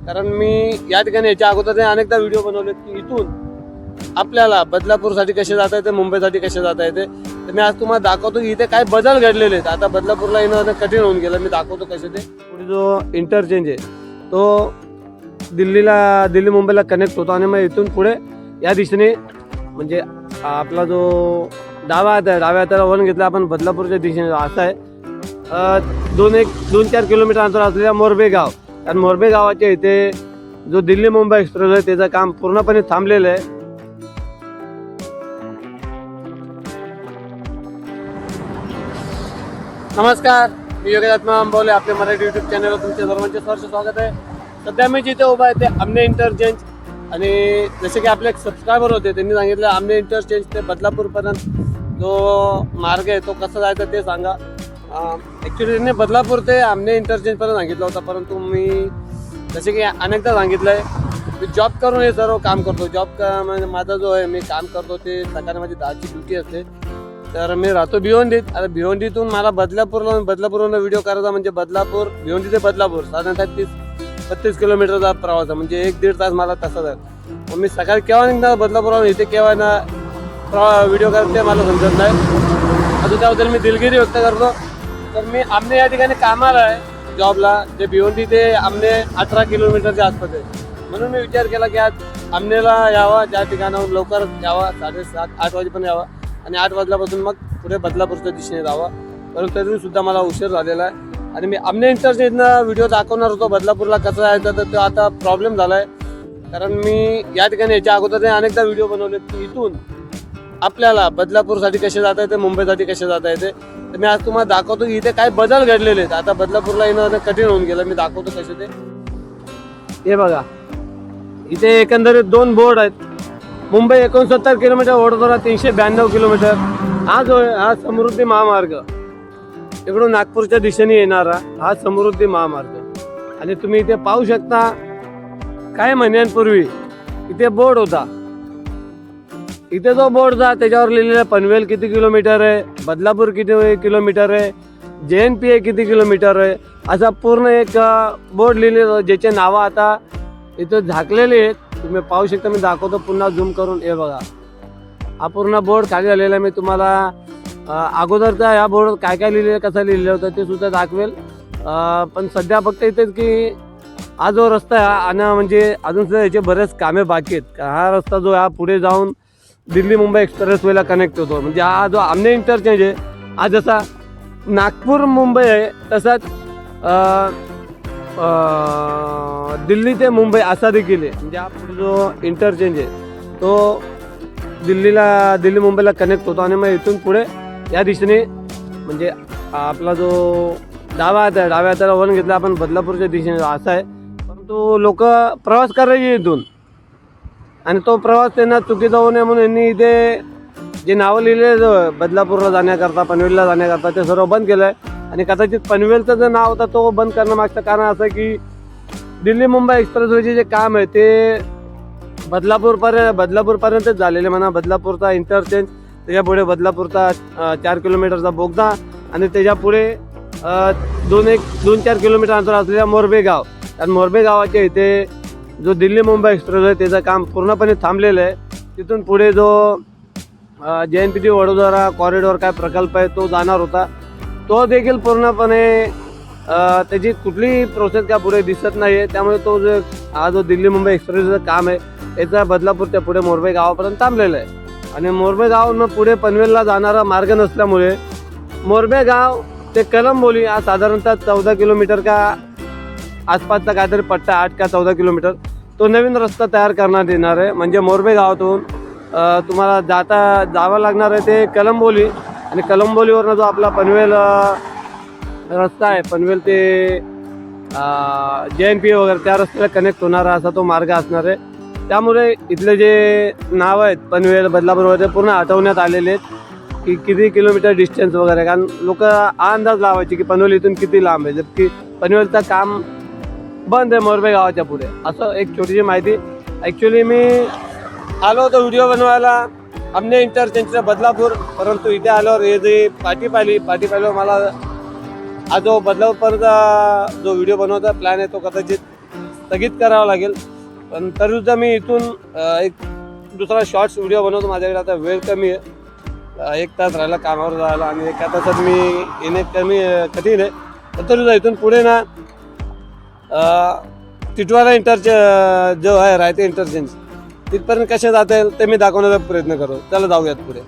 कारण मी या ठिकाणी याच्या अगोदर अनेकदा व्हिडिओ बनवलेत की इथून आपल्याला बदलापूरसाठी कसे जाता येते, मुंबईसाठी कसे जाता येते. तर मी आज तुम्हाला दाखवतो की इथे काय बदल घडलेले आहेत. आता बदलापूरला येणं कठीण होऊन गेलं. मी दाखवतो कसे ते. पुढे जो इंटरचेंज आहे तो दिल्ली मुंबईला कनेक्ट होतो आणि मग इथून पुढे या दिशेने म्हणजे आपला जो डाव्या हाताला वळण घेतला आपण बदलापूरच्या दिशेने असा आहे. 2-4 किलोमीटर अंतर असलेल्या मोरबे गाव. आणि मोरबे गावाच्या इथे जो दिल्ली मुंबई एक्सप्रेस आहे त्याचं काम पूर्णपणे थांबलेलं आहे. नमस्कार, मी योगेश आत्मा अंबवले. आपल्या मराठी यूट्यूब चॅनलवर तुमच्या सर्वांचे सहर्ष स्वागत आहे. सध्या मी जिथे उभा आहे ते आमने इंटरचेंज. आणि जसे की आपले एक सबस्क्रायबर होते त्यांनी सांगितलं आमने इंटरचेंज ते बदलापूरपर्यंत जो मार्ग आहे तो कसा जायचा ते सांगा. ॲक्च्युली त्यांनी बदलापूर ते आमने इंटरचेंजपर्यंत सांगितलं होतं, परंतु मी जसे की अनेकदा सांगितलं आहे मी जॉब करून हे सर्व काम करतो. म्हणजे माझा जो आहे मी काम करतो ते सकाळी माझी 10ची ड्युटी असते. तर मी राहतो भिवंडीत. आता भिवंडीतून मला बदलापूरवरून व्हिडिओ करायचा म्हणजे भिवंडी ते बदलापूर साधारणतः 30-32 किलोमीटरचा प्रवास आहे. म्हणजे 1-1.5 तास मला तसाच आहे. मग मी सकाळी केव्हा निघणार बदलापूरवरून इथे केव्हा ना व्हिडिओ करते मला समजत नाही. अजून त्याबद्दल मी दिलगिरी व्यक्त करतो. तर मी आमने या ठिकाणी कामाला आहे जॉबला. जे भिवंडी ते आमने 18 किलोमीटरच्या आसपास आहे. म्हणून मी विचार केला की आज आमनेला यावा, त्या ठिकाणाहून लवकर यावा, 7:30-8 वाजेपर्यंत यावा आणि 8 वाजल्यापासून मग पुढे बदलापूरच्या दिशेने जावा. परंतु तरी सुद्धा मला उशीर झालेला आहे. आणि मी आमने इंटरचेंजनं व्हिडिओ दाखवणार होतो बदलापूरला कसं जायचं, तर तो आता प्रॉब्लेम झाला आहे. कारण मी या ठिकाणी याच्या अगोदर अनेकदा व्हिडिओ बनवलेत की इथून आपल्याला बदलापूरसाठी कसे जाता येते, मुंबईसाठी कसे जाता येते. तर मी आज तुम्हाला दाखवतो की इथे काय बदल घडलेले आहेत. आता बदलापूरला येणं कठीण होऊन गेलं. मी दाखवतो कसे ते. हे बघा, इथे एकंदरीत 2 बोर्ड आहेत. Mumbai 69 kilometre, Vadodara 392 kilometre. हा समृद्धी महामार्ग इकडून नागपूरच्या दिशेने येणारा हा समृद्धी महामार्ग. आणि तुम्ही इथे पाहू शकता काही महिन्यांपूर्वी इथे बोर्ड होता. इथे जो बोर्ड होता त्याच्यावर लिहिलेलं पनवेल किती किलोमीटर आहे, बदलापूर किती किलोमीटर आहे, JNPA किती किलोमीटर आहे, असा पूर्ण एक बोर्ड लिहिलेलं ज्याचे नावं आता इथं झाकलेले आहेत. तुम्ही पाहू शकता. मी दाखवतो पुन्हा झूम करून. हे बघा, हा पूर्ण बोर्ड खाली आलेला आहे. मी तुम्हाला अगोदरचा या बोर्डवर काय काय लिहिलेलं कसं लिहिलेलं होतं ते सुद्धा दाखवेल. पण सध्या फक्त इथेच की हा जो रस्ता आहे आणि म्हणजे अजून सुद्धा याचे बरेच कामे बाकी आहेत. हा रस्ता जो हा पुढे जाऊन दिल्ली मुंबई एक्सप्रेसवेला कनेक्ट होतो. म्हणजे हा जो आमने इंटरचेंज आहे हा जसा नागपूर मुंबई आहे तसाच दिल्ली ते मुंबई असा देखील आहे. म्हणजे हा पुढे जो इंटरचेंज आहे तो दिल्ली मुंबईला कनेक्ट होतो आणि मग इथून पुढे या दिशेने म्हणजे आपला जो डाव्या हाताला वळण घेतला आपण बदलापूरच्या दिशेने असा आहे. परंतु लोक प्रवास करायचे इथून आणि तो प्रवास त्यांना चुकीचा होऊ नये म्हणून यांनी इथे जे नावं लिहिलेलं जो बदलापूरला जाण्याकरता, पनवेलला जाण्याकरता ते सर्व बंद केलं आहे. आणि कदाचित पनवेलचं जे नाव होता तो बंद करण्यामागचं कारण असं की दिल्ली मुंबई एक्सप्रेसवेचे जे काम आहे ते बदलापूरपर्यंतच झालेले. म्हणा बदलापूरचा इंटरचेंज, त्याच्या पुढे बदलापूरचा 4 किलोमीटरचा बोगदा आणि त्याच्या पुढे 2-4 किलोमीटर अंतर असलेल्या मोरबे गाव. आणि मोरबे गावाच्या इथे जो दिल्ली मुंबई एक्सप्रेस आहे त्याचं काम पूर्णपणे थांबलेलं आहे. तिथून पुढे जो JNPT वडोदरा कॉरिडॉर काय प्रकल्प आहे तो जाणार होता, तो देखील पूर्णपणे त्याची कुठलीही प्रोसेस का पुढे दिसत नाही आहे. त्यामुळे तो जो दिल्ली मुंबई एक्सप्रेसचं काम आहे याचा बदलापूरच्या पुढे मोरबे गावापर्यंत थांबलेलं आहे. आणि मोरबे गावानं पुढे पनवेलला जाणारा मार्ग नसल्यामुळे मोरबे गाव ते कलंबोली हा साधारणतः 14 किलोमीटर का आसपासचा काहीतरी पट्टा, 8 का 14 किलोमीटर तो नवीन रस्ता तयार करण्यात येणार आहे. म्हणजे मोरबे गावातून तुम्हाला जावं लागणार आहे ते कलंबोली. आणि कलंबोलीवरनं जो आपला पनवेल रस्ता आहे, पनवेल ते JNPA वगैरे त्या रस्त्याला कनेक्ट होणारा असा तो मार्ग असणार आहे. त्यामुळे इथले जे नाव आहेत पनवेल, बदलापूर वगैरे पूर्ण हटवण्यात आलेले आहेत की किती किलोमीटर डिस्टन्स वगैरे. कारण लोक हा अंदाज लावायचे की पनवेल इथून किती लांब आहे, जबकि पनवेलचं काम बंद आहे मोरबे गावाच्या पुढे. असं एक छोटीशी माहिती. ॲक्च्युली मी आलो होतो व्हिडिओ बनवायला आमने इंटरचेंजचा बदलापूर, परंतु इथे आल्यावर हे जे पाठी पाहिल्यावर मला हा जो बदलापूरचा जो व्हिडिओ बनवता प्लॅन आहे तो कदाचित स्थगित करावं लागेल. पण तरीसुद्धा मी इथून एक दुसरा शॉर्ट्स व्हिडिओ बनवतो. माझ्याकडे आता वेळ कमी आहे, 1 तास राहिला कामावर जायला आणि 1 तासात मी येणे कठीण आहे. तर तरीसुद्धा इथून पुढे ना टिटवाळा जो आहे रायते इंटरचेंज तिथपर्यंत कसे जाता येईल ते मी दाखवण्याचा प्रयत्न करतो. चला जाऊयात पुढे.